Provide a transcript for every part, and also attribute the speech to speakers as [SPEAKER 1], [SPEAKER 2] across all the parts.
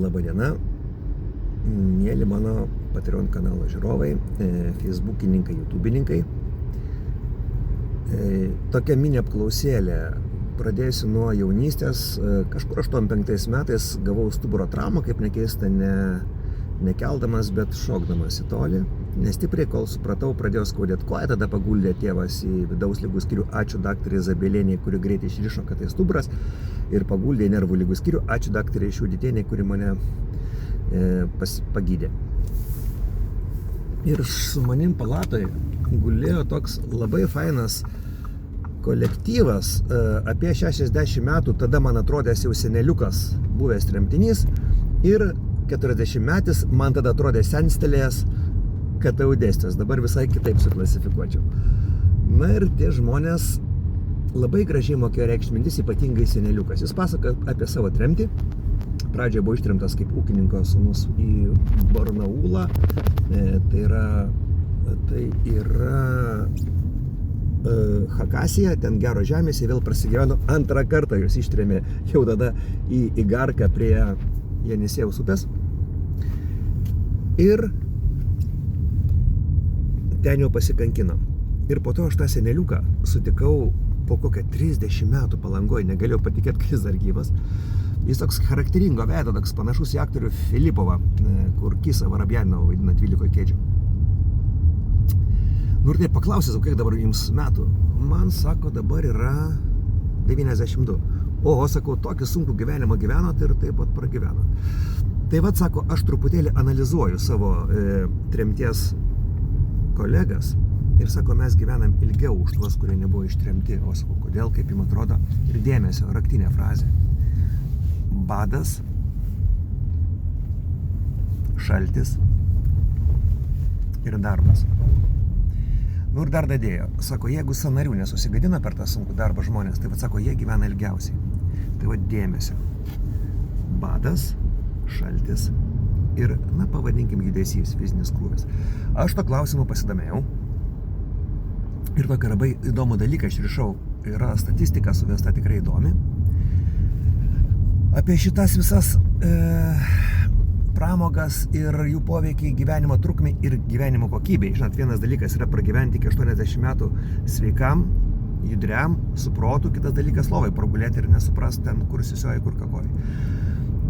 [SPEAKER 1] Labą dieną, mėly mano Patreon kanalo žiūrovai, Facebookininkai, YouTubininkai. Tokia mini apklausėlė. Pradėsiu nuo jaunystės. Kažkur 85 metais gavau stuburo traumą, kaip nekeista, nekeldamas, bet šokdamas į tolį. Nestipriai, kol supratau, pradėjo skaudėti koją, tada paguldė tėvas į vidaus ligų skyrių. Ačiū daktarė Zabelienė, kuri greitai išrišo, kad tai stuburas, ir paguldė į nervų ligų skyrių. Ačiū daktarė Šiudytienė, kuri mane pagydė. Ir su manim palatoje gulėjo toks labai fainas kolektyvas, apie 60 metų, tada man atrodęs jau seneliukas, buvęs tremtinys, ir 40 metis, man tada atrodė senstelėjęs KTU dėstytojas, dabar visai kitaip suklasifikuočiau. Na ir tie žmonės labai gražiai mokėjo reikšti mintis, ypatingai seneliukas. Jis pasakoja apie savo tremtį. Pradžioje buvo ištremtas kaip ūkininko sūnus į Barnaulą. Tai yra Hakasija, ten gero žemėse, vėl prasigyveno antrą kartą, jūs ištrėmė jau tada į Igarką prie Jenisėjaus upės. Ir ten jau pasikankino. Ir po to aš tą seneliuką sutikau po kokią 30 metų Palangoje, negalėjau patikėti, kad jis dar gyvas. Jis toks charakteringo veido, toks panašus į aktorių Filipovą, kur Kisą Varabjaninovą vaidina 12 kėdžių. Nu ir taip paklausė, kiek dabar jums metų? Man, sako, dabar yra 92. Oho, sakau, tokį sunkų gyvenimą gyvenot ir taip pat pragyvenot. Tai vat, sako, aš truputėlį analizuoju savo tremties kolegas ir, sako, mes gyvenam ilgiau už tuos, kurie nebuvo ištremti. O sakau, kodėl, kaip jums atrodo, ir dėmesio, raktinė frazė. Badas, šaltis ir darbas. Nu ir dar dadėjo. Sako, jeigu sąnarių nesusigadina per tą sunkų darbą žmonės, tai vat, sako, jie gyvena ilgiausiai. Tai vat dėmesio. Badas, šaltis ir, na, pavadinkim, judesys, fizinis krūvis. Aš to klausimu pasidomėjau. Ir tokį labai įdomų dalyką išrišau. Yra statistika suvesta tikrai įdomi. Apie šitas visas pramogas ir jų poveikį gyvenimo trukmei ir gyvenimo kokybei. Žinot, vienas dalykas yra pragyventi iki 80 metų sveikam, judriam, su protu, kitas dalykas lovai pragulėti ir nesuprast ten, kur sisioji, kur kakoji.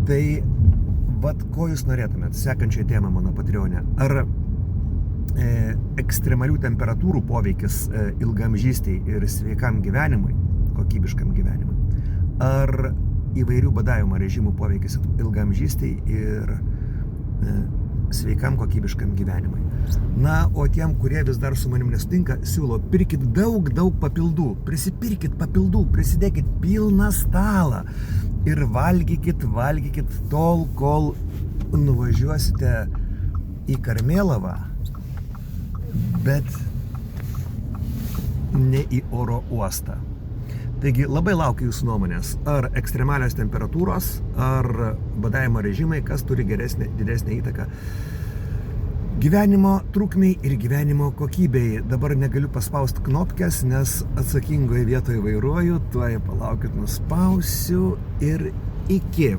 [SPEAKER 1] Tai, vat, ko jūs norėtumėt, sekančiai tema mano Patreone. Ar ekstremalių temperatūrų poveikis ilgamžystei ir sveikam gyvenimui, kokybiškam gyvenimui? Ar įvairių badavimo režimų poveikis ilgamžystei ir sveikam kokybiškam gyvenimui? Na, o tiem, kurie vis dar su manim nesutinka, siūlo, pirkit daug papildų, prisipirkit papildų, prisidėkit pilną stalą ir valgykit tol, kol nuvažiuosite į Karmėlavą, bet ne į oro uostą. Taigi labai laukiu jūsų nuomonės, ar ekstremalios temperatūros, ar badavimo režimai, kas turi didesnę įtaką gyvenimo trukmei ir gyvenimo kokybei. Dabar negaliu paspausti knopkės, nes atsakingoje vietoje vairuoju, tuoj palaukit, nuspausiu ir iki.